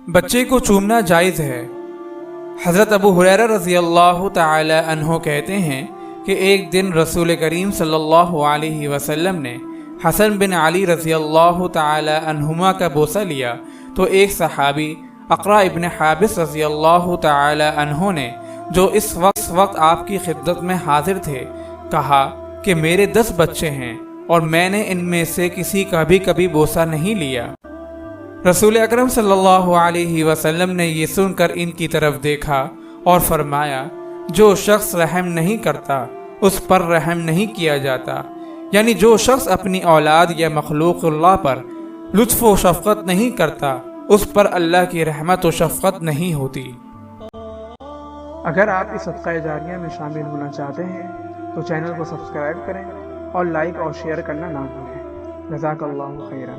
بچے کو چومنا جائز ہے۔ حضرت ابو ہریرہ رضی اللہ تعالی عنہ کہتے ہیں کہ ایک دن رسول کریم صلی اللہ علیہ وسلم نے حسن بن علی رضی اللہ تعالی عنہما کا بوسہ لیا تو ایک صحابی اقرا ابن حابس رضی اللہ تعالی عنہ نے، جو اس وقت آپ کی خدمت میں حاضر تھے، کہا کہ میرے 10 بچے ہیں اور میں نے ان میں سے کسی کا بھی کبھی بوسہ نہیں لیا۔ رسول اکرم صلی اللہ علیہ وسلم نے یہ سن کر ان کی طرف دیکھا اور فرمایا، جو شخص رحم نہیں کرتا اس پر رحم نہیں کیا جاتا، یعنی جو شخص اپنی اولاد یا مخلوق اللہ پر لطف و شفقت نہیں کرتا اس پر اللہ کی رحمت و شفقت نہیں ہوتی۔ اگر آپ اس صدقہ جاریہ میں شامل ہونا چاہتے ہیں تو چینل کو سبسکرائب کریں اور لائک اور شیئر کرنا نہ بھولیں۔ جزاک اللہ خیرا۔